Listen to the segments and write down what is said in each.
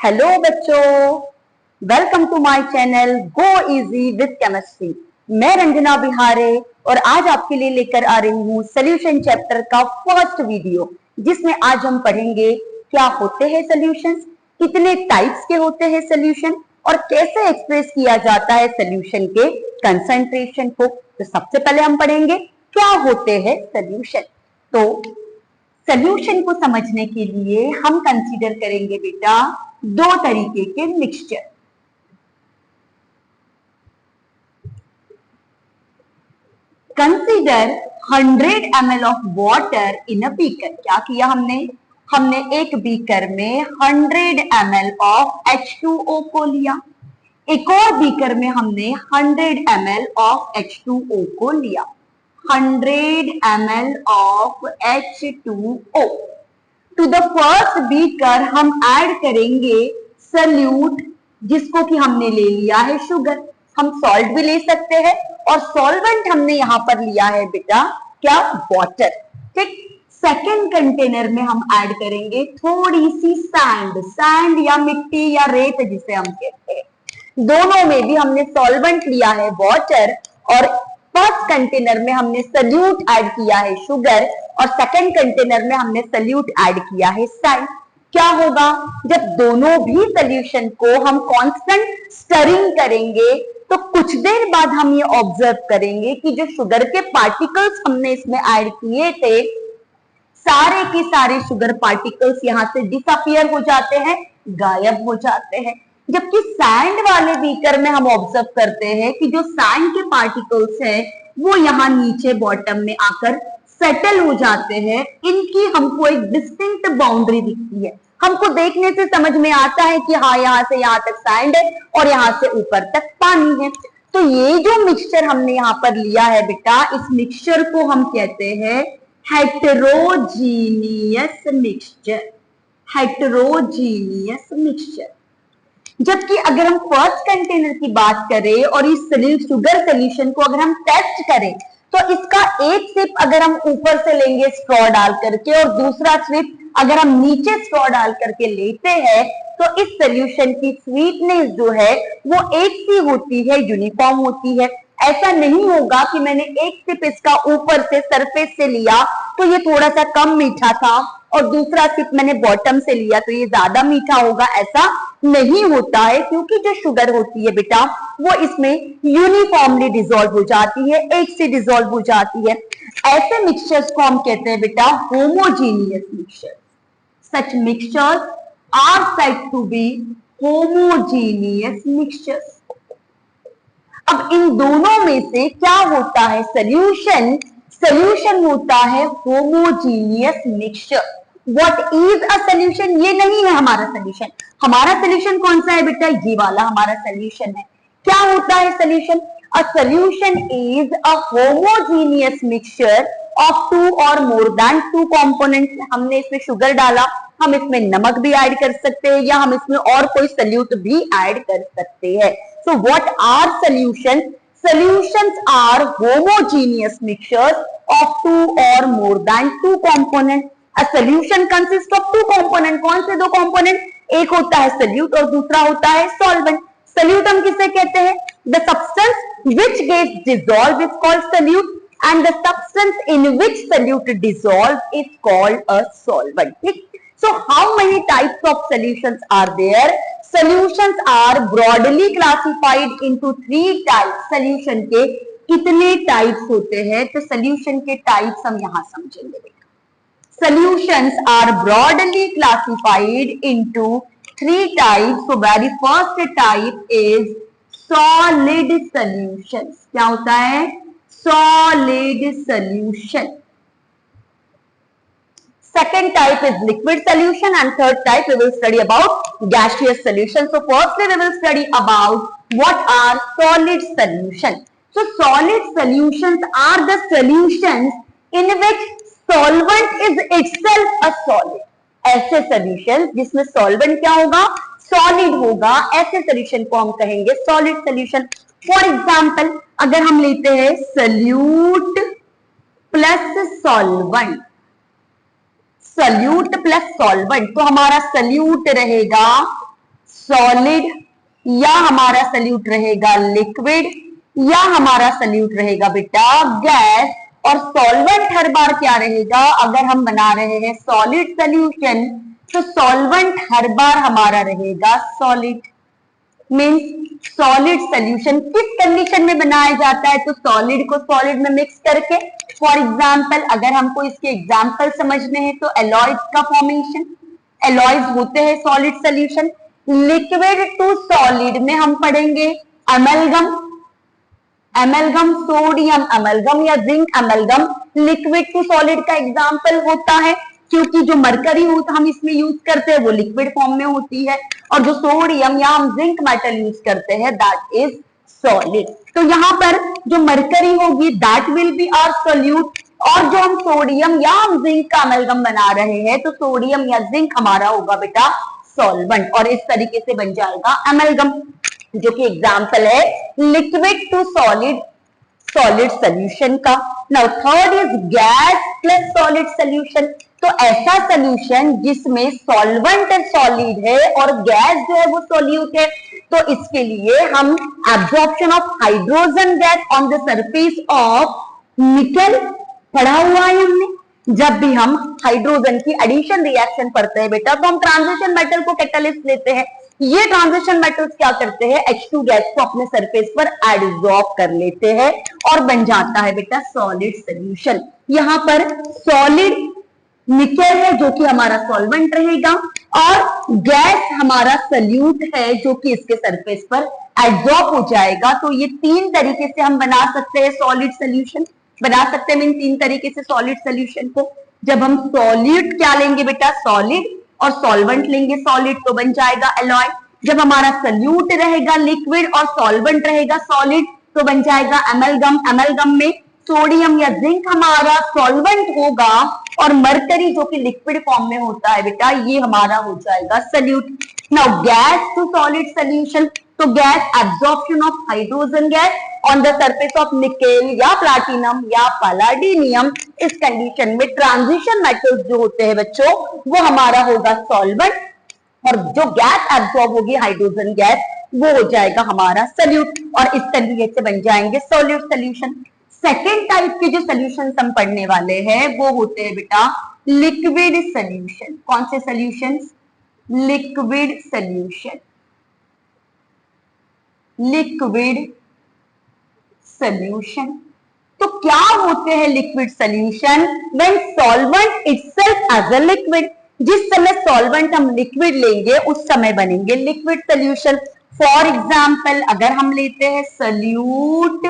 Hello बच्चों, welcome to my channel go easy with chemistry. मैं रंजना बिहारे और आज आपके लिए लेकर आ रही हूँ सोल्यूशन चैप्टर का फर्स्ट वीडियो, जिसमें आज हम पढ़ेंगे क्या होते हैं सॉल्यूशंस, कितने टाइप्स के होते हैं सॉल्यूशन और कैसे एक्सप्रेस किया जाता है सॉल्यूशन के कंसंट्रेशन को। तो सबसे पहले हम पढ़ेंगे क्या होते हैं सॉल्यूशन। तो सॉल्यूशन को समझने के लिए हम कंसीडर करेंगे बेटा दो तरीके के mixture. Consider 100 ml of water in a beaker. क्या किया हमने एक बीकर में 100 ml ऑफ H2O को लिया, एक और बीकर में हमने 100 ml ऑफ H2O को लिया, 100 ml of H2O। To the first beaker हम ऐड करेंगे सल्यूट, जिसको कि हमने ले लिया है शुगर। हम सॉल्ट भी ले सकते हैं और सॉल्वेंट हमने यहां पर लिया है बेटा क्या, वाटर। ठीक। सेकेंड कंटेनर में हम ऐड करेंगे थोड़ी सी सैंड या मिट्टी या रेत जिसे हम कहते हैं। दोनों में भी हमने सॉल्वेंट लिया है वाटर और फर्स्ट कंटेनर में हमने सल्यूट ऐड किया है शुगर और सेकंड कंटेनर में हमने सल्यूट ऐड किया है सैंड। क्या होगा जब दोनों भी सॉल्यूशन को हम कांस्टेंट स्टरिंग करेंगे तो कुछ देर बाद हम ये ऑब्जर्व करेंगे कि जो शुगर के पार्टिकल्स हमने इसमें ऐड किए थे, सारे के सारे शुगर पार्टिकल्स यहां से डिसअपियर हो जाते हैं, गायब हो जाते हैं। जबकि सैंड वाले बीकर में हम ऑब्जर्व करते हैं कि जो सैंड के पार्टिकल्स हैं वो यहाँ नीचे बॉटम में आकर सेटल हो जाते हैं। इनकी हमको एक डिस्टिंक्ट बाउंड्री दिखती है, हमको देखने से समझ में आता है कि हाँ यहाँ से यहाँ तक सैंड है और यहाँ से ऊपर तक पानी है। तो ये जो मिक्सचर हमने यहाँ पर लिया है बेटा, इस मिक्सचर को हम कहते हैं हेटेरोजीनियस मिक्सचर। Heterogeneous mixture. जबकि अगर हम फर्स्ट कंटेनर की बात करें और इस शुगर सॉल्यूशन को अगर हम टेस्ट करें तो इसका एक सिप अगर हम ऊपर से लेंगे स्ट्रॉ डाल करके और दूसरा सिप अगर हम नीचे स्ट्रॉ डाल करके लेते हैं तो इस सॉल्यूशन की स्वीटनेस जो है वो एक सी होती है, यूनिफॉर्म होती है। ऐसा नहीं होगा कि मैंने एक सिप इसका ऊपर से सरफेस से लिया तो ये थोड़ा सा कम मीठा था और दूसरा सिप मैंने बॉटम से लिया तो ये ज्यादा मीठा होगा, ऐसा नहीं होता है। क्योंकि जो शुगर होती है बेटा वो इसमें यूनिफॉर्मली डिसॉल्व हो जाती है, एक से डिसॉल्व हो जाती है। ऐसे मिक्सचर्स को हम कहते हैं बेटा homogeneous mixture. Such mixtures are said to be homogeneous mixtures. अब इन दोनों में से क्या होता है सॉल्यूशन? सॉल्यूशन होता है homogeneous mixture. What is a solution? ये नहीं है हमारा सॉल्यूशन। हमारा सॉल्यूशन कौन सा है बेटा? ये वाला हमारा सॉल्यूशन है। क्या होता है solution? A solution is a homogeneous mixture of two or more then two components. हमने इसमें शुगर डाला, हम इसमें नमक भी ऐड कर सकते हैं या हम इसमें और कोई सॉल्यूट भी ऐड कर सकते हैं। So what are solutions? Solutions are homogeneous mixtures of two or more than two components. A solution consists of two components. कौन से दो component? एक होता है solute और दूसरा होता है solvent. Solute हम किसे कहते हैं? The substance which gets dissolved is called solute and the substance in which solute dissolves is called a solvent. So how many types of solutions are there? Solutions are broadly classified into 3 types. Solution के कितने types होते हैं? तो solution के types हम यहाँ समझेंगे बेटा। Solutions are broadly classified into 3 types. So very first type is solid solutions. क्या होता है? Solid solution. Second type is liquid solution and third type we will study about gaseous solution. So firstly we will study about what are solid solutions. So solid solutions are the solutions in which solvent is itself a solid. ऐसे solutions जिसमें solvent क्या होगा? Solid होगा, ऐसे solution को हम कहेंगे solid solution. For example अगर हम लेते हैं solute plus solvent, solute plus solvent, तो हमारा सल्यूट रहेगा सॉलिड, या हमारा सल्यूट रहेगा लिक्विड, या हमारा सल्यूट रहेगा बेटा गैस। और सॉल्वेंट हर बार क्या रहेगा, अगर हम बना रहे हैं सॉलिड सॉल्यूशन तो सॉल्वेंट हर बार हमारा रहेगा सॉलिड। मीन्स सॉलिड सॉल्यूशन किस कंडीशन में बनाया जाता है, तो सॉलिड को सॉलिड में मिक्स करके। फॉर एग्जांपल अगर हमको इसके एग्जांपल समझने हैं तो एलॉयज का फॉर्मेशन, एलॉयज होते हैं solid solution. Liquid to solid में हम पढ़ेंगे अमेलगम, अमेलगम सोडियम अमेलगम या zinc amalgam liquid to solid का एग्जांपल होता है, क्योंकि जो मरकरी हम इसमें यूज करते हैं वो लिक्विड फॉर्म में होती है, और जो सोडियम या हम जिंक मेटल यूज करते हैं दैट इज सॉलिड। तो यहाँ पर जो मरकरी होगी that will be our solute, और जो हम सोडियम या हम जिंक का अमेलगम बना रहे हैं तो सोडियम या जिंक हमारा होगा बेटा सॉल्वेंट, और इस तरीके से बन जाएगा अमेलगम, जो कि एग्जाम्पल है liquid to solid solid solution का। Now third is gas plus solid solution. तो ऐसा सोल्यूशन जिसमें सॉल्वेंट सॉलिड है और गैस जो है वो सोल्यूट है, तो इसके लिए हम absorption of hydrogen gas on the surface of निकल पढ़ा हुआ है हमने। जब भी हम हाइड्रोजन की एडिशन रिएक्शन पढ़ते हैं बेटा तो हम ट्रांजिशन मेटल को कैटालिस्ट लेते हैं। ये ट्रांजिशन मेटल्स क्या करते हैं, H2 गैस को अपने सरफेस पर एडजॉर्ब कर लेते हैं और बन जाता है बेटा सॉलिड सॉल्यूशन। यहाँ पर सॉलिड निकल है जो कि हमारा सॉल्वेंट रहेगा, और गैस हमारा सल्यूट है जो कि इसके सरफेस पर एडजॉर्ब हो जाएगा। तो ये तीन तरीके से हम बना सकते हैं सॉलिड सॉल्यूशन, बना सकते हैं इन तीन तरीके से सॉलिड सॉल्यूशन को। जब हम सॉल्यूट क्या लेंगे बेटा सॉलिड, और सॉल्वेंट लेंगे सॉलिड, तो बन जाएगा एलॉय। जब हमारा सल्यूट रहेगा लिक्विड और सॉल्वेंट रहेगा सॉलिड तो बन जाएगा एमलगम। एमलगम में सोडियम या जिंक हमारा सॉल्वेंट होगा और मरकरी जो कि लिक्विड फॉर्म में होता है बेटा ये हमारा हो जाएगा solute. Now gas to solid solution, तो gas absorption of hydrogen gas on the surface of nickel या प्लैटिनम या पैलाडिनियम। इस कंडीशन में ट्रांजिशन मेटल्स जो होते हैं बच्चों वो हमारा होगा सॉल्वेंट, और जो गैस एब्जॉर्ब होगी हाइड्रोजन गैस वो हो जाएगा हमारा सल्यूट, और इस तरीके से बन जाएंगे सॉलिड सॉल्यूशन। सेकेंड टाइप के जो सॉल्यूशंस हम पढ़ने वाले हैं वो होते हैं बेटा लिक्विड सॉल्यूशन। कौन से solutions, liquid solution, liquid solution. तो क्या होते हैं liquid solution, when solvent itself as a liquid, जिस समय सॉल्वेंट हम लिक्विड लेंगे उस समय बनेंगे लिक्विड सॉल्यूशन। फॉर एग्जांपल अगर हम लेते हैं सल्यूट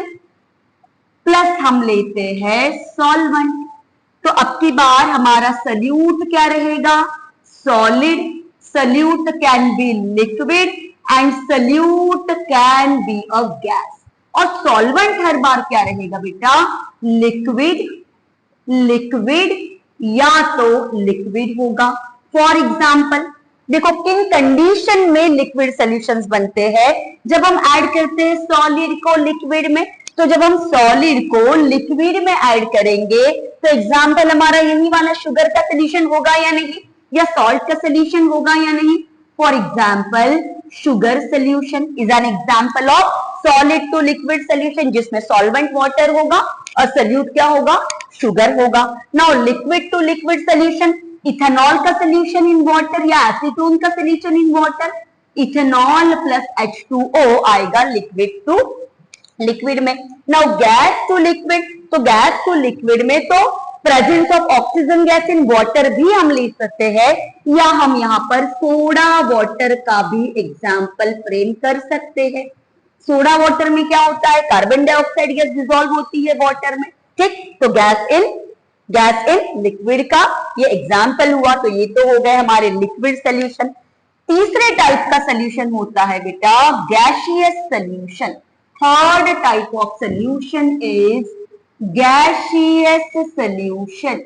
प्लस हम लेते हैं सॉल्वेंट, तो अब की बार हमारा सल्यूट क्या रहेगा solid, solute can be liquid and solute can be a gas, और सॉल्वेंट हर बार क्या रहेगा बेटा लिक्विड, लिक्विड या तो लिक्विड होगा। फॉर एग्जाम्पल देखो किन कंडीशन में लिक्विड सॉल्यूशंस बनते हैं, जब हम ऐड करते हैं सॉलिड को लिक्विड में, तो जब हम सॉलिड को लिक्विड में ऐड करेंगे तो एग्जाम्पल हमारा यही वाला शुगर का सोल्यूशन होगा या नहीं, या सॉल्ट का सोल्यूशन होगा या नहीं। For example sugar solution is an example of solid to liquid solution, जिसमें सॉल्वेंट वाटर होगा और सल्यूट क्या होगा शुगर होगा। Now liquid to liquid solution, ethanol का सोल्यूशन इन वाटर या एसीटोन का solution in water, ethanol plus H2O आएगा लिक्विड टू लिक्विड में। नाउ गैस टू लिक्विड, तो गैस टू लिक्विड में तो presence of oxygen gas in water भी हम ले सकते हैं, या हम यहाँ पर सोडा वाटर का भी एग्जाम्पल फ्रेम कर सकते हैं। सोडा वाटर में क्या होता है कार्बन डाइऑक्साइड गैस डिसॉल्व होती है वाटर में, ठीक। तो गैस इन लिक्विड का ये एग्जाम्पल हुआ, तो ये तो हो गए हमारे लिक्विड सोल्यूशन। तीसरे टाइप का सोल्यूशन होता है बेटा gaseous solution. Third type of solution is gaseous solution,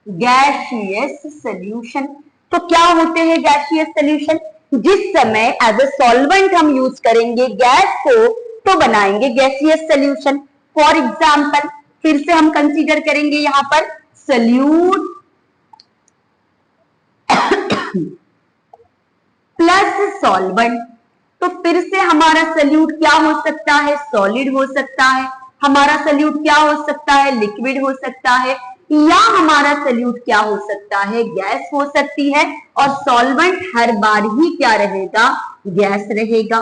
gaseous solution. तो क्या होते हैं गैसियस सोल्यूशन, जिस समय एज अ सॉल्वेंट हम यूज करेंगे गैस को तो बनाएंगे गैसियस सोल्यूशन। फॉर एग्जाम्पल फिर से हम कंसीडर करेंगे यहां पर सल्यूट प्लस सॉल्वेंट। तो फिर से हमारा सल्यूट क्या हो सकता है, सॉलिड हो सकता है, हमारा सल्यूट क्या हो सकता है, लिक्विड हो सकता है, या हमारा सल्यूट क्या हो सकता है, गैस हो सकती है। और सॉल्वेंट हर बार ही क्या रहेगा, गैस रहेगा।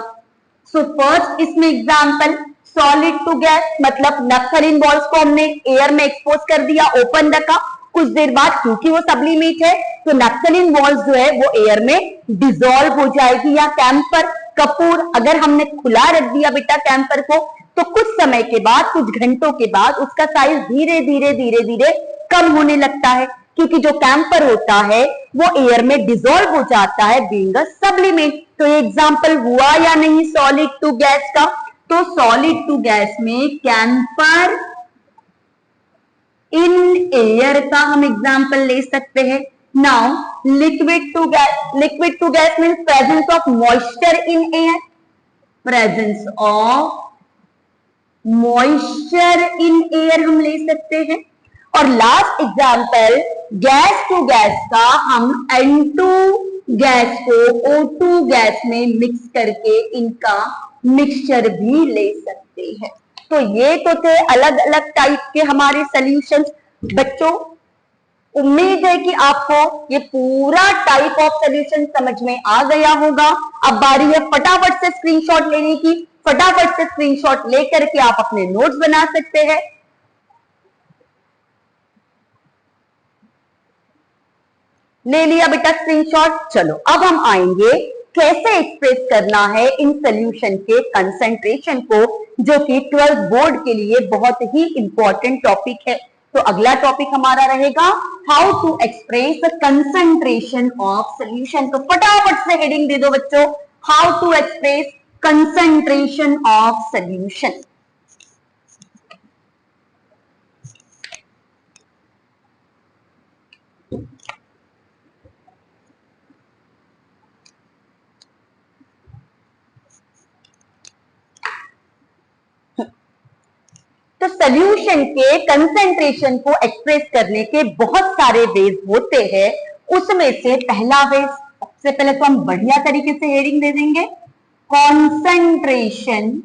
सो फर्स्ट इसमें एग्जांपल सॉलिड टू गैस, मतलब नैप्थलीन बॉल्स को हमने एयर में एक्सपोज कर दिया, ओपन रखा, कुछ देर बाद क्योंकि वो सब्लिमेट है तो नैप्थलीन बॉल्स जो है वो एयर में डिसॉल्व हो जाएगी। या कैंपर, कपूर अगर हमने खुला रख दिया बेटा कैंपर को, तो कुछ समय के बाद, कुछ घंटों के बाद उसका साइज धीरे धीरे धीरे धीरे कम होने लगता है, क्योंकि जो कैंपर होता है वो एयर में डिसॉल्व हो जाता है बीइंग अ सब्लिमेट। तो ये एग्जांपल हुआ या नहीं सॉलिड टू गैस का। तो सॉलिड टू गैस में कैंपर इन एयर का हम एग्जांपल ले सकते हैं। Now liquid to gas means presence of moisture in air, presence of moisture in air हम ले सकते हैं। और last example gas to gas का हम N2 गैस को O2 गैस में मिक्स करके इनका मिक्सचर भी ले सकते हैं। तो ये तो थे अलग अलग टाइप के हमारे सॉल्यूशंस। बच्चों उम्मीद है कि आपको ये पूरा टाइप ऑफ सॉल्यूशन समझ में आ गया होगा। अब बारी है फटाफट से स्क्रीनशॉट लेने की, फटाफट से स्क्रीनशॉट लेकर के आप अपने नोट्स बना सकते हैं। ले लिया बेटा स्क्रीनशॉट। चलो अब हम आएंगे कैसे एक्सप्रेस करना है इन सॉल्यूशन के कंसंट्रेशन को, जो कि 12th बोर्ड के लिए बहुत ही इंपॉर्टेंट टॉपिक है। तो अगला टॉपिक हमारा रहेगा how to express the concentration of solution. तो फटाफट से हेडिंग दे दो बच्चों, how to express concentration of solution. तो सॉल्यूशन के कंसंट्रेशन को एक्सप्रेस करने के बहुत सारे वेज होते हैं। उसमें से पहला वेज, सबसे पहले तो हम बढ़िया तरीके से हेडिंग दे देंगे, concentration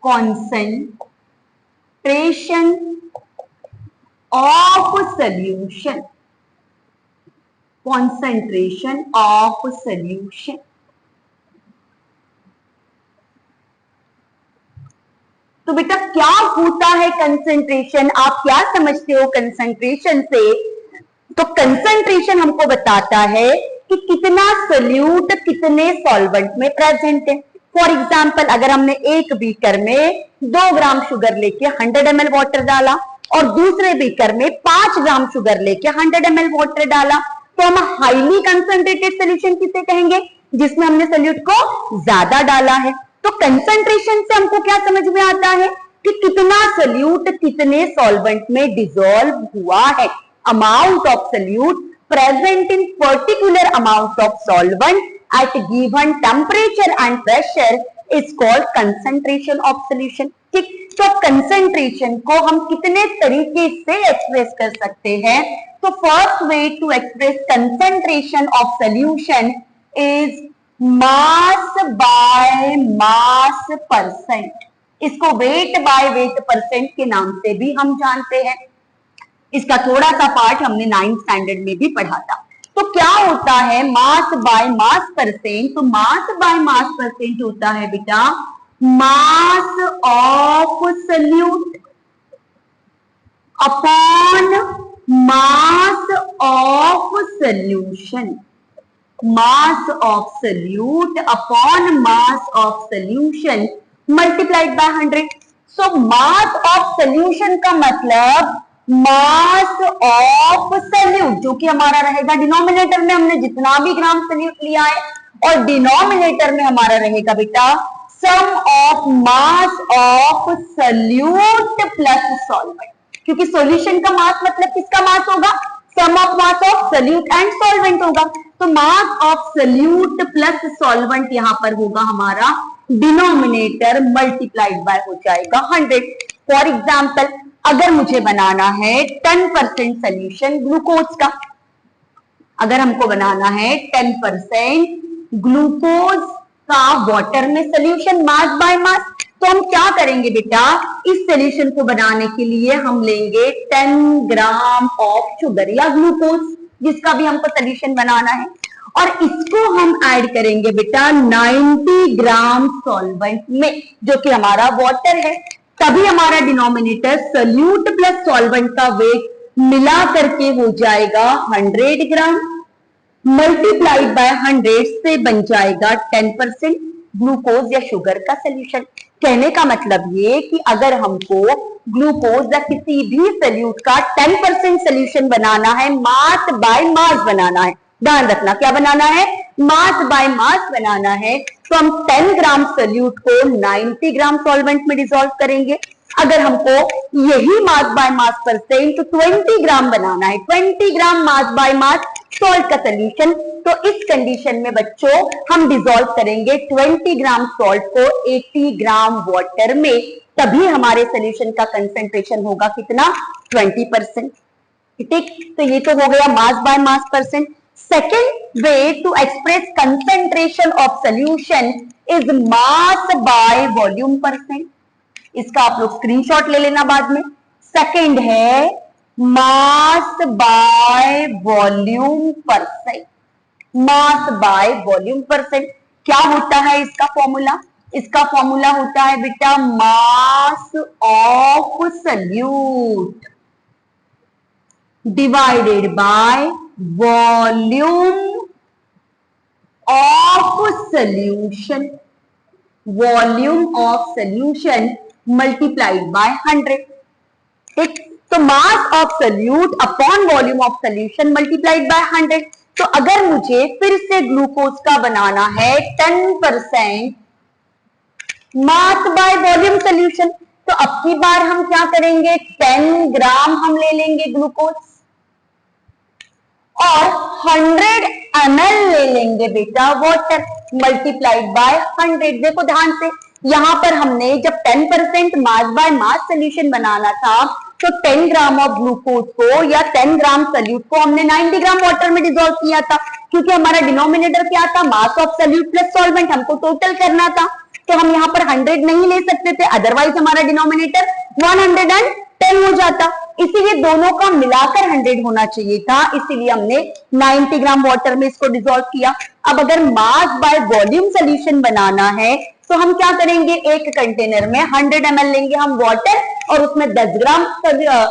of solution, concentration of solution. तो बेटा क्या होता है कंसंट्रेशन, आप क्या समझते हो कंसंट्रेशन से? तो कंसंट्रेशन हमको बताता है कि कितना सोल्यूट कितने सॉल्वेंट में प्रेजेंट है। फॉर एग्जांपल अगर हमने एक बीकर में 2 ग्राम शुगर लेके 100 ml वाटर डाला और दूसरे बीकर में 5 ग्राम शुगर लेके 100 ml वाटर डाला, तो हम हाईली कंसंट्रेटेड सोल्यूशन किसे कहेंगे? जिसमें हमने सोल्यूट को ज्यादा डाला है। तो कंसंट्रेशन से हमको क्या समझ में आता है कि कितना सोल्यूट कितने सॉल्वेंट में डिसॉल्व हुआ है। Amount of solute present in particular amount of solvent eight given temperature and pressure is called concentration of solution. ठीक, तो कंसंट्रेशन को हम कितने तरीके से एक्सप्रेस कर सकते हैं? तो first way to express concentration of solution is mass by mass percent. इसको वेट बाय वेट परसेंट के नाम से भी हम जानते हैं। इसका थोड़ा सा पार्ट हमने 9th स्टैंडर्ड में भी पढ़ा था। तो क्या होता है मास बाय मास परसेंट? तो मास बाय मास परसेंट होता है बेटा मास of solute upon mass of solution, mass of solute upon mass of solution multiplied by 100। So mass of solution का मतलब मास ऑफ सोल्यूट, जो कि हमारा रहेगा डिनोमिनेटर में हमने जितना भी ग्राम सोल्यूट लिया है, और डिनोमिनेटर में हमारा रहेगा बेटा sum of mass of solute plus solvent. क्योंकि सॉल्यूशन का मास मतलब किसका मास होगा? Sum of mass of solute and solvent होगा। तो mass of solute plus solvent यहां पर होगा हमारा डिनोमिनेटर मल्टीप्लाइड बाय हो जाएगा 100। फॉर एग्जाम्पल अगर मुझे बनाना है 10% सोल्यूशन ग्लूकोज का, अगर हमको बनाना है 10% ग्लूकोज का वाटर में सोल्यूशन मास बाय मास, तो हम क्या करेंगे बेटा, इस सोल्यूशन को बनाने के लिए हम लेंगे 10 ग्राम ऑफ शुगर या ग्लूकोज, जिसका भी हमको सोल्यूशन बनाना है, और इसको हम ऐड करेंगे बेटा 90 ग्राम सॉल्वेंट में, जो कि हमारा वाटर है। तभी हमारा डिनोमिनेटर सोल्यूट प्लस सॉल्वेंट का वेट मिला करके हो जाएगा 100 ग्राम, मल्टीप्लाइड बाय 100 से बन जाएगा 10% ग्लूकोज या शुगर का सोल्यूशन। कहने का मतलब ये कि अगर हमको ग्लूकोज या किसी भी सोल्यूट का 10% सोल्यूशन बनाना है, मास बाय मास बनाना है, ध्यान रखना क्या बनाना है, मास बाय मास बनाना है, तो हम 10 ग्राम सोल्यूट को 90 ग्राम सॉल्वेंट में डिसॉल्व करेंगे। अगर हमको यही मास बाय मास परसेंट तो 20 ग्राम बनाना है, 20 ग्राम मास बाय मास सॉल्ट का सोल्यूशन, तो इस कंडीशन में बच्चों हम डिसॉल्व करेंगे 20 ग्राम सॉल्ट को 80 ग्राम वाटर में, तभी हमारे सोल्यूशन का कंसेंट्रेशन होगा कितना, 20%। ठीक, तो ये तो हो गया mass by mass percent. Second way to express concentration of solution is mass by volume percent. इसका आप लोग स्क्रीनशॉट ले लेना बाद में। सेकेंड है मास by volume percent, mass by volume percent. क्या होता है इसका फॉर्मूला, इसका फॉर्मूला होता है बेटा मास of solute divided by volume of solution, volume of solution multiplied by 100। ठीक, तो mass of solute upon volume of solution multiplied by 100। तो अगर मुझे फिर से ग्लूकोज का बनाना है 10% मास बाय वॉल्यूम सोल्यूशन, तो अब की बार हम क्या करेंगे, 10 ग्राम हम ले लेंगे ग्लूकोज और 100 ml ले लेंगे बेटा वाटर मल्टीप्लाइड बाय 100। देखो ध्यान से, यहां पर हमने जब 10% मास बाय मास सोल्यूशन बनाना था, तो 10 ग्राम ऑफ ग्लूकोज को या 10 ग्राम सोल्यूट को हमने 90 ग्राम वाटर में डिसॉल्व किया था, क्योंकि हमारा डिनोमिनेटर क्या था, मास ऑफ सोल्यूट प्लस सॉल्वेंट, हमको टोटल करना था। तो हम यहाँ पर 100 नहीं ले सकते थे, अदरवाइज हमारा डिनोमिनेटर 110 हो जाता, इसीलिए दोनों का मिलाकर 100 होना चाहिए था, इसीलिए हमने 90 ग्राम वाटर में इसको डिसॉल्व किया। अब अगर मास बाय वॉल्यूम सोल्यूशन बनाना है, तो हम क्या करेंगे, एक कंटेनर में 100 ml लेंगे हम वाटर और उसमें 10 ग्राम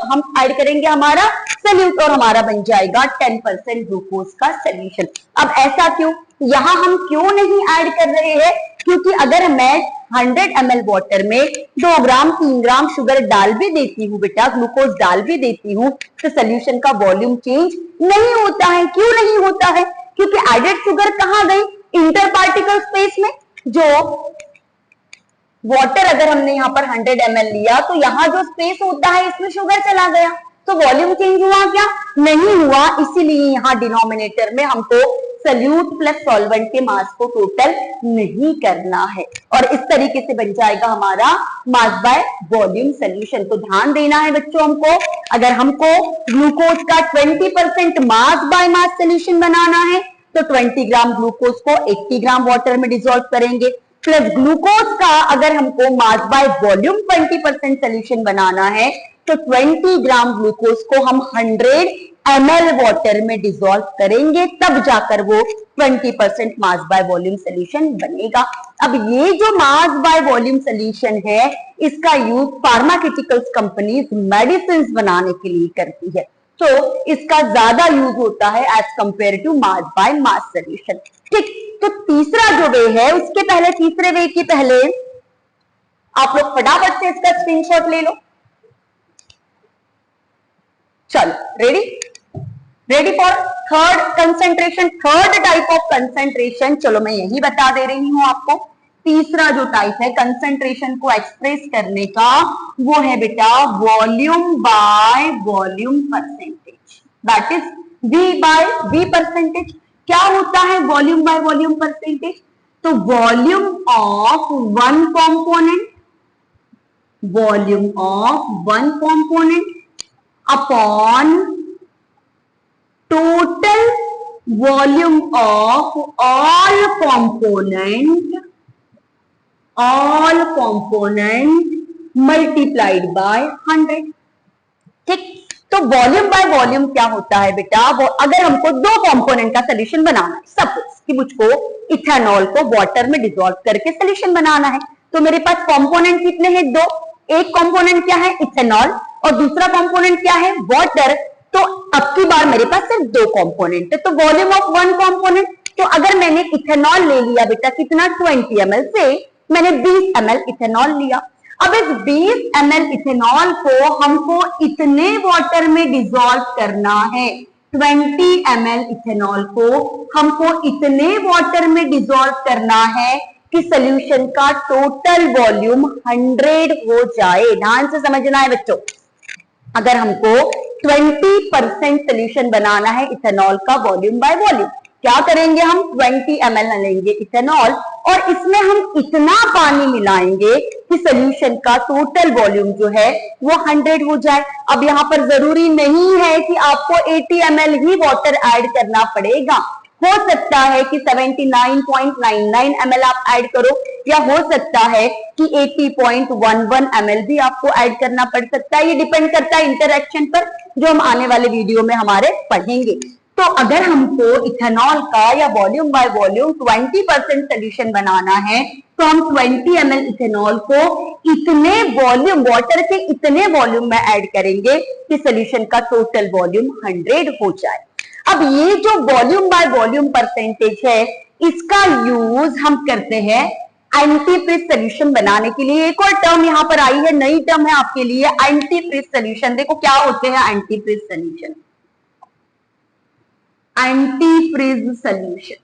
हम ऐड करेंगे हमारा सोल्यूट, और हमारा बन जाएगा 10% ग्लूकोज का सोल्यूशन। अब ऐसा क्यों, यहां हम क्यों नहीं ऐड कर रहे हैं, क्योंकि अगर मैं 100 ml वाटर में 2 ग्राम 3 ग्राम शुगर डाल भी देती हूँ बेटा, ग्लूकोज डाल भी देती हूँ, तो सोल्यूशन का वॉल्यूम चेंज नहीं होता है। क्यों नहीं होता है, क्योंकि एडेड शुगर कहां गई, इंटर पार्टिकल स्पेस में। जो वाटर अगर हमने यहाँ पर 100 ml लिया, तो यहाँ जो स्पेस होता है इसमें शुगर चला गया, तो वॉल्यूम चेंज हुआ क्या, नहीं हुआ। इसीलिए यहाँ डिनोमिनेटर में हमको सोल्यूट प्लस सॉल्वेंट के मास को टोटल नहीं करना है, और इस तरीके से बन जाएगा हमारा मास बाय वॉल्यूम सोल्यूशन। तो ध्यान देना है बच्चों हमको, अगर हमको ग्लूकोज का 20% मास बाय मास सोल्यूशन बनाना है, तो 20 ग्राम ग्लूकोज को 80 ग्राम वाटर में डिसॉल्व करेंगे, प्लस ग्लूकोज का अगर हमको मास बाय वॉल्यूम 20% सोल्यूशन बनाना है, तो 20 ग्राम ग्लूकोज को हम 100 ml वाटर में डिसॉल्व करेंगे, तब जाकर वो 20% मास बाय वॉल्यूम सोल्यूशन बनेगा। अब ये जो मास बाय वॉल्यूम सोल्यूशन है, इसका यूज फार्मास्यूटिकल्स कंपनीज मेडिसिन बनाने के लिए करती है, तो इसका ज्यादा यूज होता है as compare to mass by mass solution. ठीक, तो तीसरा जो वे है, उसके पहले तीसरे वे के पहले आप लोग फटाफट से इसका स्क्रीनशॉट ले लो। चलो, ready for third concentration, third type of concentration. चलो मैं यही बता दे रही हूं आपको, तीसरा जो टाइप है कंसेंट्रेशन को एक्सप्रेस करने का, वो है बेटा volume by volume percentage, that is V by V percentage. क्या होता है वॉल्यूम बाय वॉल्यूम परसेंटेज, तो volume of one component, volume of one component upon total volume of all component multiplied by 100। ठीक, तो वॉल्यूम बाय वॉल्यूम क्या होता है बेटा, वो अगर हमको दो कंपोनेंट का सोल्यूशन बनाना है, सपोज कि मुझको इथेनॉल को वाटर में डिसॉल्व करके सोल्यूशन बनाना है, तो मेरे पास कंपोनेंट कितने हैं, दो। एक कंपोनेंट क्या है, इथेनॉल, और दूसरा कंपोनेंट क्या है, वाटर। तो अब की बार मेरे पास सिर्फ दो कंपोनेंट है, तो वॉल्यूम ऑफ वन कंपोनेंट। तो अगर मैंने इथेनॉल ले लिया बेटा कितना, 20 ml से मैंने 20 ml इथेनॉल लिया। अब इस 20 ml इथेनॉल को हमको इतने वाटर में डिसॉल्व करना है, 20 ml इथेनॉल को हमको इतने वाटर में डिसॉल्व करना है कि सोल्यूशन का टोटल वॉल्यूम 100 हो जाए। ध्यान से समझना है बच्चों, अगर हमको 20% सोल्यूशन बनाना है इथेनॉल का वॉल्यूम बाय वॉल्यूम, क्या करेंगे हम, 20 ml लेंगे इथेनॉल और इसमें हम इतना पानी मिलाएंगे कि सोल्यूशन का टोटल वॉल्यूम जो है वो 100 हो जाए। अब यहाँ पर जरूरी नहीं है कि आपको 80 ml ही वाटर ऐड करना पड़ेगा, हो सकता है कि 79.99 ml आप ऐड करो, या हो सकता है कि 80.11 ml भी आपको ऐड करना पड़ सकता है। ये डिपेंड करता है इंटरेक्शन पर, जो हम आने वाले वीडियो में हमारे पढ़ेंगे। तो अगर हमको इथेनॉल का या वॉल्यूम बाय वॉल्यूम 20% सोल्यूशन बनाना है, तो हम 20 ml इथेनॉल को इतने वॉल्यूम, वाटर के इतने वॉल्यूम में ऐड करेंगे कि सोल्यूशन का टोटल वॉल्यूम 100 हो जाए। अब ये जो वॉल्यूम बाय वॉल्यूम परसेंटेज है, इसका यूज हम करते हैं एंटीफ्रीज सोल्यूशन बनाने के लिए। एक और टर्म यहाँ पर आई है, नई टर्म है आपके लिए, एंटीफ्रीज सोल्यूशन। देखो क्या होते हैं एंटीफ्रीज सोल्यूशन। एंटीफ्रीज सोल्यूशन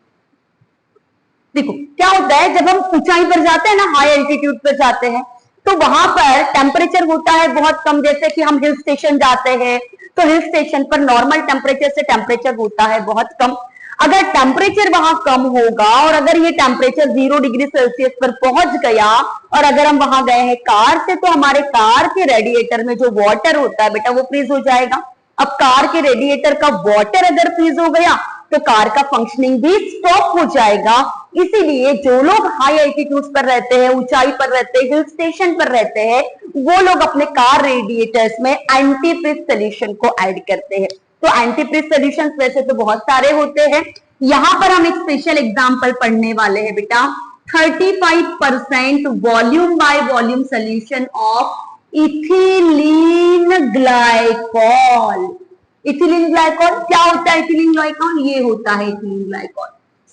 देखो क्या होता है, जब हम ऊंचाई पर जाते हैं ना, हाई एल्टीट्यूड पर जाते हैं, तो वहां पर टेम्परेचर होता है बहुत कम। जैसे कि हम हिल स्टेशन जाते हैं, तो हिल स्टेशन पर नॉर्मल टेम्परेचर से टेम्परेचर होता है बहुत कम। अगर टेम्परेचर वहां कम होगा और अगर ये टेम्परेचर 0 डिग्री सेल्सियस पर पहुंच गया और अगर हम वहां गए हैं कार से, तो हमारे कार के रेडिएटर में जो वाटर होता है बेटा वो फ्रीज हो जाएगा। अब कार के रेडिएटर का वाटर अगर फ्रीज हो गया तो कार का फंक्शनिंग भी स्टॉप हो जाएगा। इसीलिए जो लोग हाई एल्टीट्यूड पर रहते हैं, ऊंचाई पर रहते हैं, हिल स्टेशन पर रहते हैं, वो लोग अपने कार रेडिएटर्स में एंटीफ्रीज सोल्यूशन को ऐड करते हैं। तो एंटीफ्रीज सोल्यूशन वैसे तो बहुत सारे होते हैं, यहां पर हम एक स्पेशल एग्जांपल पढ़ने वाले हैं बेटा, 35% volume by volume solution of ethylene glycol. Ethylene glycol क्या होता है, इथिलीन ग्लाइकॉल ये होता है इथिलीन ग्लाइकॉल,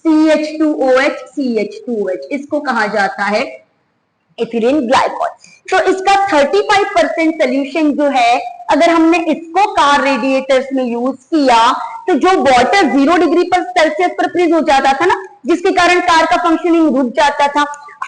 CH2OH CH2OH, इसको कहा जाता है इथिलीन ग्लाइकॉल। तो इसका 35% सोल्यूशन जो है, अगर हमने इसको कार रेडिएटर्स में यूज किया, तो जो वाटर 0 डिग्री पर सेल्सियस पर फ्रीज हो जाता था ना, जिसके कारण कार का फंक्शनिंग रुक जाता था,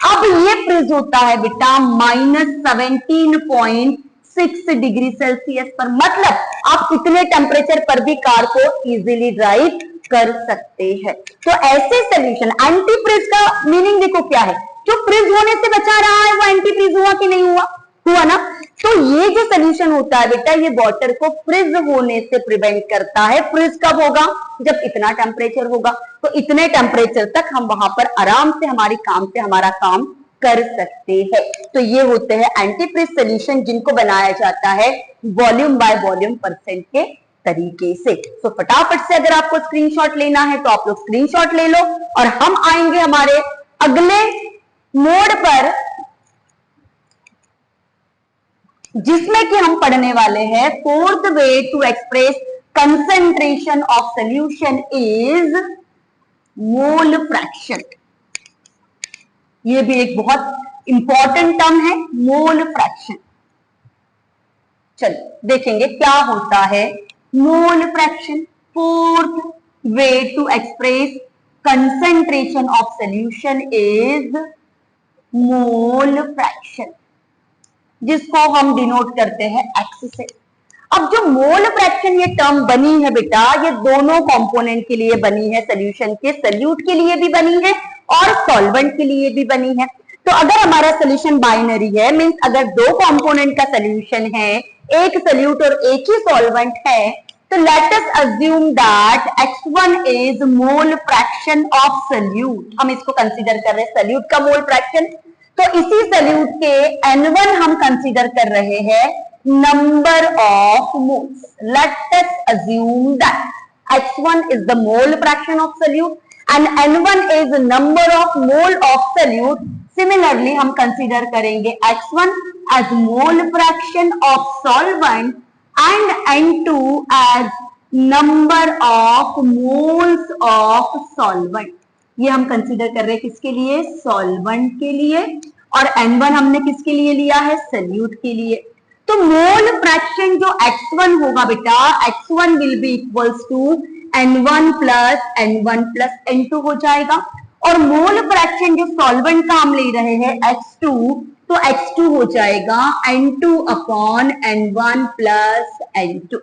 अब ये फ्रीज होता है बेटा -17.6 डिग्री सेल्सियस पर। मतलब आप इतने टेम्परेचर पर भी कार को इजीली ड्राइव कर सकते हैं। तो ऐसे सोल्यूशन, एंटीफ्रीज का मीनिंग देखो क्या है, जो फ्रीज होने से बचा रहा है वो एंटीफ्रीज हुआ कि नहीं हुआ, हुआ ना। तो ये जो सोल्यूशन होता है बेटा, ये वाटर को फ्रीज होने से प्रिवेंट करता है। फ्रीज कब होगा, जब इतना टेम्परेचर होगा। तो इतने टेम्परेचर तक हम वहां पर आराम से हमारा काम कर सकते हैं। तो ये होते हैं एंटीफ्रीज सोल्यूशन, जिनको बनाया जाता है वॉल्यूम बाय वॉल्यूम परसेंट के तरीके से। तो फटाफट से अगर आपको स्क्रीनशॉट लेना है तो आप लोग स्क्रीनशॉट ले लो, और हम आएंगे हमारे अगले मोड पर, जिसमें कि हम पढ़ने वाले हैं fourth way to express concentration of solution is mole fraction. ये भी एक बहुत इंपॉर्टेंट टर्म है, मोल फ्रैक्शन। चलो देखेंगे क्या होता है mole fraction. Fourth way to express concentration of solution is mole fraction, जिसको हम डिनोट करते हैं एक्स से। अब जो मोल फ्रैक्शन ये टर्म बनी है बेटा, ये दोनों कंपोनेंट के लिए बनी है, सॉल्यूशन के सॉल्यूट के लिए भी बनी है और सॉल्वेंट के लिए भी बनी है। तो अगर हमारा सॉल्यूशन बाइनरी है, मींस अगर दो कंपोनेंट का सॉल्यूशन है, एक सॉल्यूट और एक ही सॉल्वेंट है, तो let us assume that x1 is mole fraction of solute, हम इसको कंसीडर कर रहे हैं सल्यूट का मोल फ्रैक्शन। तो इसी सल्यूट के n1 हम कंसीडर कर रहे हैं number of moles. Let us assume that x1 is the mole fraction of solute and n1 is the number of mole of solute. Similarly हम कंसीडर करेंगे x1 as mole fraction of solvent and n2 as number of moles of solvent। ये हम consider कर रहे हैं किसके लिए, solvent के लिए, और n1 हमने किसके लिए लिया है, सल्यूट के लिए। तो मोल फ्रैक्शन जो x1 होगा बेटा, x1 will be equals to n1 plus n2 हो जाएगा, और मोल फ्रैक्शन जो सॉल्वेंट का हम ले रहे हैं x2, तो x2 हो जाएगा n2 upon n1 plus n2।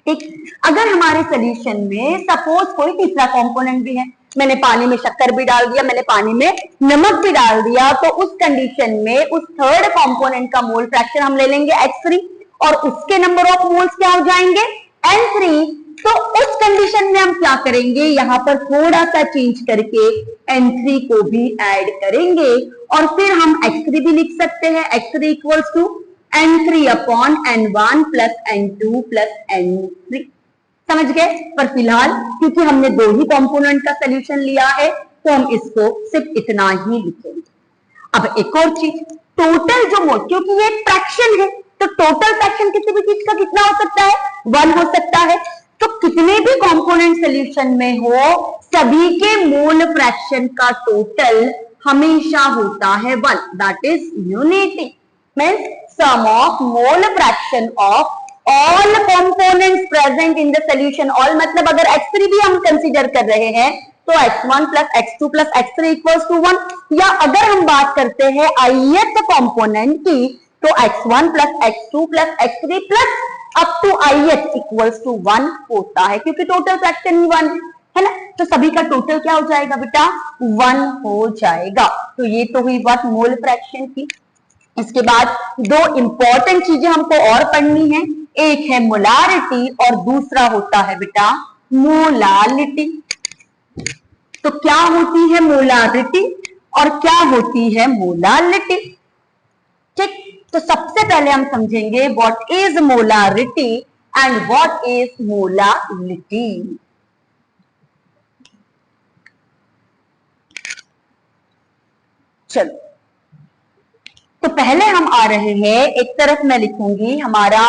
ठीक, अगर हमारे सोल्यूशन में सपोज कोई तीसरा कंपोनेंट भी है, मैंने पानी में शक्कर भी डाल दिया, मैंने पानी में नमक भी डाल दिया, तो उस कंडीशन में उस थर्ड कंपोनेंट का मोल फ्रैक्शन हम ले लेंगे x3 और उसके नंबर ऑफ मोल्स क्या हो जाएंगे, n3। तो उस कंडीशन में हम क्या करेंगे, यहां पर थोड़ा सा चेंज करके n3 को भी ऐड करेंगे, और फिर हम x3 भी लिख सकते हैं, x3 equals to n3 upon n1 plus n2 plus n3। समझ गए। पर फिलहाल क्योंकि हमने दो ही कंपोनेंट का सोल्यूशन लिया है, तो हम इसको सिर्फ इतना ही लिखेंगे। अब एक और चीज, टोटल जो मोल, क्योंकि ये एक फ्रैक्शन है, तो टोटल फ्रैक्शन किसी भी चीज का कितना हो सकता है, 1 हो सकता है। तो कितने भी कंपोनेंट सोल्यूशन में हो, सभी के मोल फ्रैक्शन का टोटल हमेशा होता है 1, that is unity, means sum of mole fraction of all components present in the solution. All मतलब अगर x3 भी हम कंसीडर कर रहे हैं तो x1 plus x2 plus x3 equals to 1, या अगर हम बात करते हैं ith कंपोनेंट की, तो x1 plus x2 plus x3 plus up to ith equals to 1 होता है, क्योंकि टोटल फ्रैक्शन ही 1 है ना। तो सभी का टोटल क्या हो जाएगा बेटा, 1 हो जाएगा। तो ये तो हुई बात मोल फ्रैक्शन की। इसके बाद दो इंपॉर्टेंट चीजें हमको और पढ़नी है, एक है मोलारिटी और दूसरा होता है बेटा मोलालिटी। तो क्या होती है मोलारिटी और क्या होती है मोलालिटी। ठीक, तो सबसे पहले हम समझेंगे what is molarity and what is molality. चलो, तो पहले हम आ रहे हैं, एक तरफ मैं लिखूंगी हमारा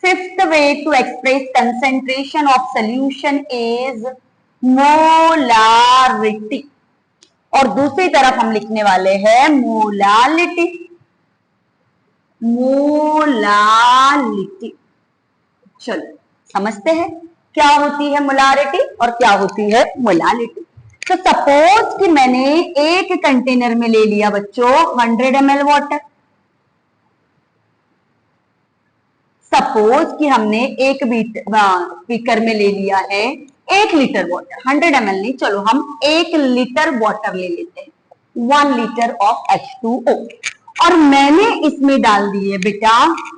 fifth way to express concentration of solution is molarity, और दूसरी तरफ हम लिखने वाले हैं मोलालिटी। मोलालिटी, चलो समझते हैं क्या होती है मोलारिटी और क्या होती है मोलालिटी। तो सपोज कि मैंने एक कंटेनर में ले लिया बच्चों 100 ml वाटर। सपोज कि हमने एक बीकर में ले लिया है 1 लीटर वाटर, 100 ml नहीं, चलो हम 1 लीटर वाटर ले लेते हैं, 1 लीटर ऑफ H2O, और मैंने इसमें डाल दिए बेटा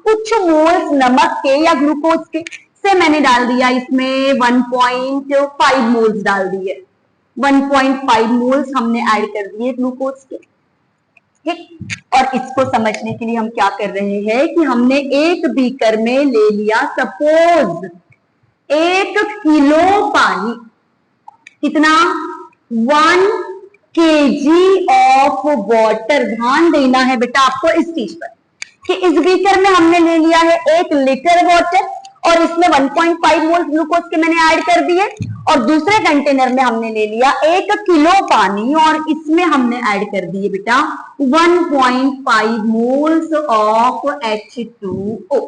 कुछ मोल्स नमक के या ग्लूकोज के, से मैंने डाल दिया इसमें 1.5 मोल्स डाल दिए, 1.5 मोल्स हमने ऐड कर दिए ग्लूकोज के। ठीक, और इसको समझने के लिए हम क्या कर रहे हैं कि हमने एक बीकर में ले लिया सपोज 1 किलो पानी, कितना 1 kg ऑफ वाटर। ध्यान देना है बेटा आपको इस चीज पर कि इस बीकर में हमने ले लिया है 1 लीटर वाटर और इसमें 1.5 मोल्स ग्लूकोज के मैंने ऐड कर दिए, और दूसरे कंटेनर में हमने ले लिया 1 किलो पानी और इसमें हमने ऐड कर दिए बेटा 1.5 मोल्स ऑफ H2O।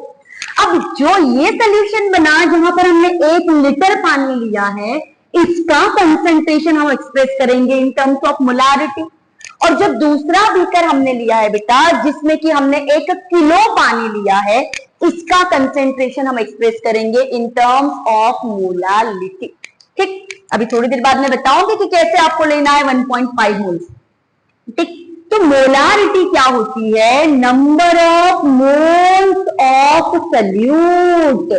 अब जो ये सोल्यूशन बना जहां पर हमने 1 लीटर पानी लिया है, इसका कंसंट्रेशन हम एक्सप्रेस करेंगे इन टर्म्स ऑफ मोलारिटी, और जो दूसरा बीकर हमने लिया है बेटा जिसमें कि हमने 1 किलो पानी लिया है, इसका कंसेंट्रेशन हम एक्सप्रेस करेंगे इन टर्म्स ऑफ मोलालिटी। ठीक, अभी थोड़ी देर बाद मैं बताऊंगी कि कैसे आपको लेना है 1.5 मोल्स। ठीक, तो मोलारिटी क्या होती है, number of moles of salute,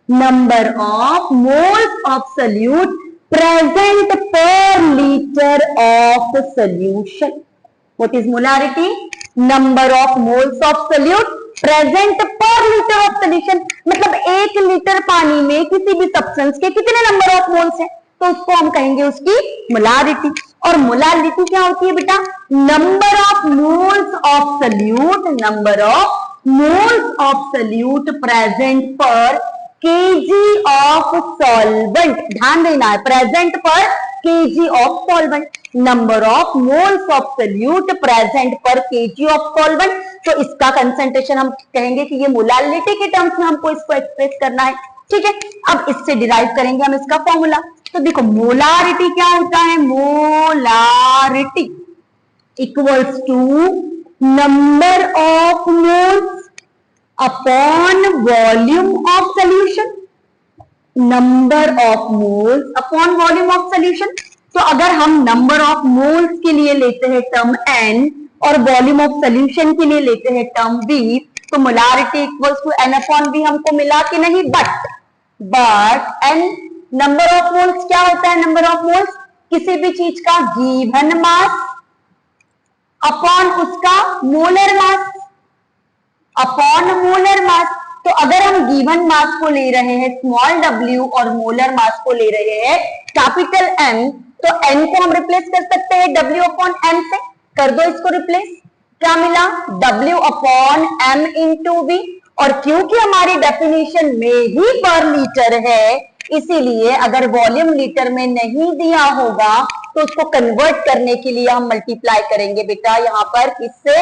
number of moles of solute present per liter of solution. What is molarity? Number of moles of solute present per liter of solution. मतलब 1 लीटर पानी में किसी भी सब्सटेंस के कितने नंबर ऑफ मोल्स हैं, तो उसको हम कहेंगे उसकी मोलारिटी. और मोलारिटी क्या होती है बेटा? Number of moles of salute, number of moles of solute present per kg of solvent. ध्यान देना है, present per kg of solvent. number of moles of solute present per kg of solvent. तो इसका concentration हम कहेंगे कि ये molarity के टर्म्स में हमको इसको एक्सप्रेस करना है. ठीक है, अब इससे डिराइव करेंगे हम इसका फॉर्मूला. तो देखो मोलारिटी क्या होता है? Molarity equals to number of moles upon volume of solution. number of moles upon volume of solution. तो अगर हम number of moles के लिए लेते हैं टर्म n और volume of solution के लिए लेते हैं टर्म v, तो molarity equals to n upon v हमको मिला कि नहीं? but n number of moles क्या होता है? number of moles किसी भी चीज का given mass अपॉन उसका मोलर मास, अपॉन मोलर मास. तो अगर हम गिवन मास को ले रहे हैं स्मॉल w और मोलर मास को ले रहे हैं कैपिटल M, तो n को हम रिप्लेस कर सकते हैं w अपॉन m से. कर दो इसको रिप्लेस. क्या मिला? w upon m into v. और क्योंकि हमारी डेफिनेशन में ही पर लीटर है, इसीलिए अगर वॉल्यूम लीटर में नहीं दिया होगा तो उसको कन्वर्ट करने के लिए हम मल्टीप्लाई करेंगे बेटा यहाँ पर किससे?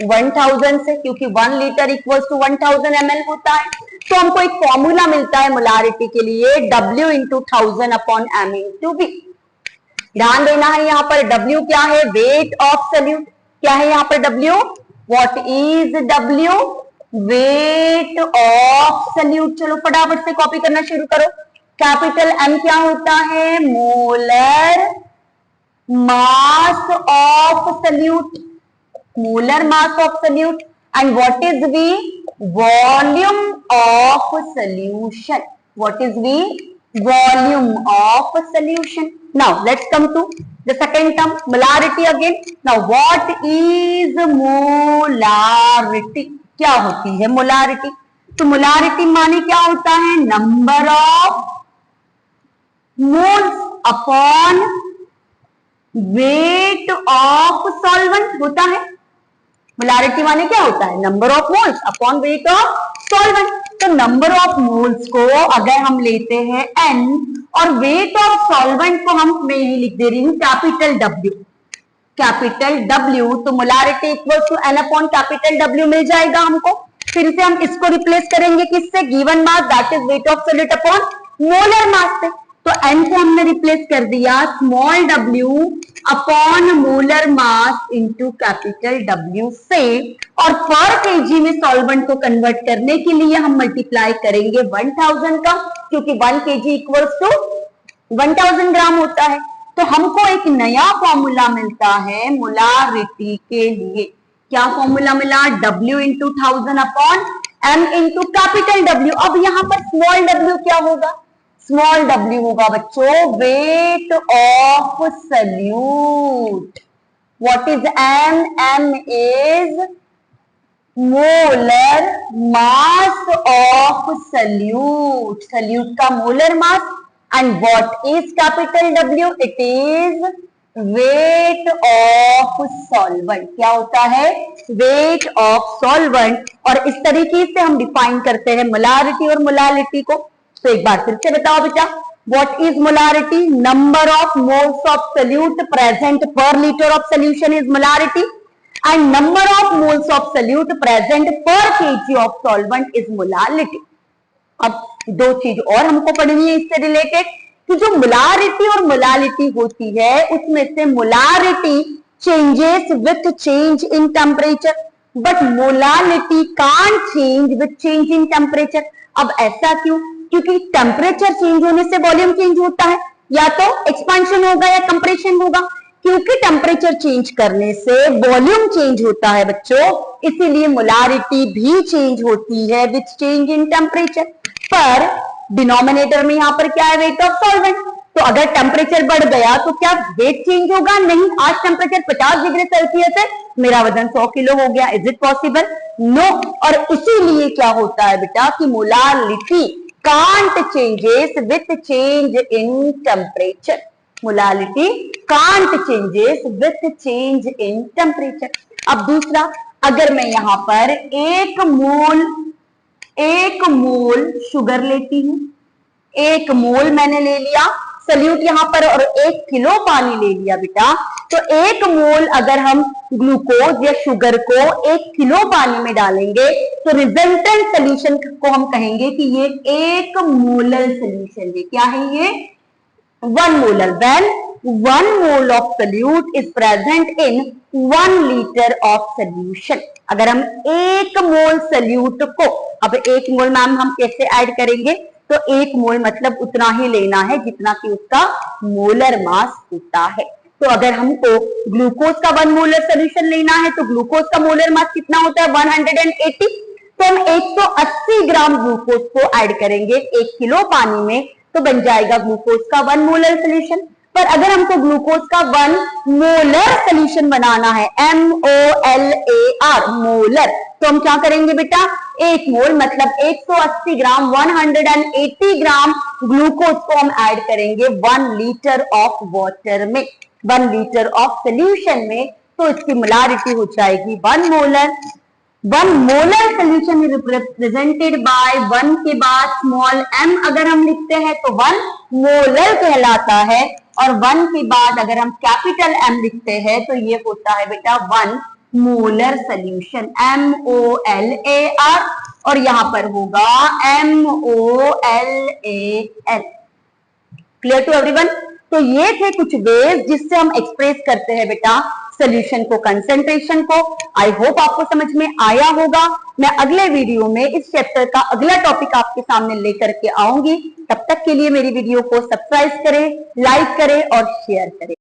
1000 से, क्योंकि 1 लीटर इक्वल्स टू 1000 ml होता है. तो हमको एक फॉर्मूला मिलता है मोलारिटी के लिए, W into 1000 upon M into V. ध्यान देना है यहाँ पर W क्या है? Weight of salute. क्या है यहाँ पर W? What is W? Wait of salute. चलो फटाफट से कॉपी करना शुरू करो. कैपिटल M क्या होता है? Molar mass of solute, molar mass of solute. And what is V? Volume of solution. What is V? Volume of solution. Now let's come to the second term, molarity again. Now what is molarity? क्या होती है molarity? तो molarity माने क्या होता है? Number of moles upon weight of solvent होता है. मोलारिटी माने क्या होता है? Number of moles upon weight of solvent. तो नंबर ऑफ मोल्स को अगर हम लेते हैं n और वेट ऑफ सॉल्वेंट को हम मैं ही लिख दे रही हूं कैपिटल W. कैपिटल W, तो molarity equals to n upon capital W मिल जाएगा हमको. फिर से हम इसको रिप्लेस करेंगे किससे? Given mass that is weight of solid upon molar mass से. तो n से हमने रिप्लेस कर दिया small w upon molar mass into capital W से. और पर केजी में सॉल्वेंट को कन्वर्ट करने के लिए हम मल्टीप्लाई करेंगे 1000 का, क्योंकि 1 केजी इक्वल्स टू 1000 ग्राम होता है. तो हमको एक नया फॉर्मूला मिलता है मोलारिटी के लिए. क्या फॉर्मूला मिला? W into 1000 upon M into capital W. अब यहाँ पर स्मॉल w क्या होगा? स्मॉल w होगा बच्चों weight of solute. What is M? M is molar mass of solute. Solute का molar mass. And what is capital W? It is weight of solvent. क्या होता है? Weight of solvent. और इस तरीके से हम डिफाइन करते हैं मोलारिटी और मोलालिटी को. तो एक बार फिर से बताओ बेटा, what is molarity? Number of moles of solute present per litre of solution is molarity. And number of moles of solute present per KG of solvent is molality. अब दो चीज और हमको पढ़नी है इससे रिलेटेड, कि जो मोलारिटी और मोलालिटी होती है उसमें से molarity changes with change in temperature, but molality can't change with change in temperature. अब ऐसा क्यों? क्योंकि टेम्परेचर चेंज होने से वॉल्यूम चेंज होता है, या तो एक्सपांशन होगा या कंप्रेशन होगा. क्योंकि टेम्परेचर चेंज करने से वॉल्यूम चेंज होता है बच्चों, इसीलिए मोलारिटी भी चेंज होती है विथ चेंज इन टेम्परेचर. पर डिनोमिनेटर में यहाँ पर क्या है, वेट ऑफ सॉल्वेंट। तो अगर टेम्परेचर बढ़ गया तो क्या वेट चेंज होगा? नहीं। आज टेम्परेचर 50 डिग्री सेल्सियस है, मेरा वजन 100 किलो हो गया। Is it possible? नो। और इसीलिए क्या होता है बेटा कि molality can't changes with change in temperature. Molality can't changes with change in temperature. अब दूसरा, अगर मैं यहां पर एक मोल शुगर लेती हूं, एक मोल मैंने ले लिया सल्यूट यहां पर, और 1 किलो पानी ले लिया बेटा, तो 1 मोल अगर हम ग्लूकोज या शुगर को 1 किलो पानी में डालेंगे तो रिजल्टेंट सोल्यूशन को हम कहेंगे कि ये 1 मोलर सोल्यूशन है। क्या है ये? 1 molar. When 1 mole of solute is present in 1 liter of solution. अगर हम 1 मोल सल्यूट को, अब 1 मोल मैम हम कैसे ऐड करेंगे? तो 1 मोल मतलब उतना ही लेना है जितना कि उसका मोलर मास होता है। तो अगर हमको ग्लूकोज का 1 मोलर सोल्यूशन लेना है तो ग्लूकोज का मोलर मास कितना होता है? 180। तो हम 180 ग्राम ग्लूकोज को ऐड करेंगे 1 किलो पानी में, तो बन जाएगा ग्लूकोज का 1 मोलर सोल्यूशन। पर अगर हमको ग्लूकोज का 1 मोलर सोल्यूशन बनाना है, MOLAR मोलर, तो हम क्या करेंगे बेटा? 1 मोल मतलब 180 ग्राम, 180 ग्राम ग्लूकोज को हम ऐड करेंगे 1 लीटर ऑफ वाटर में, 1 लीटर ऑफ सोल्यूशन में। तो इसकी मोलारिटी हो जाएगी 1 molar. 1 molar solution represented by 1 के बाद स्मॉल m अगर हम लिखते हैं तो 1 मोलर कहलाता है, और 1 के बाद अगर हम कैपिटल M लिखते हैं तो ये होता है बेटा 1 मोलर सोल्यूशन, MOLAR, और यहां पर होगा MOLAL। Clear to everyone? तो ये थे कुछ वेज जिससे हम एक्सप्रेस करते हैं बेटा सोल्यूशन को, कंसेंट्रेशन को। आई होप आपको समझ में आया होगा। मैं अगले वीडियो में इस चैप्टर का अगला टॉपिक आपके सामने लेकर के आऊंगी। तब तक के लिए मेरी वीडियो को सब्सक्राइब करें, लाइक करें और शेयर करें।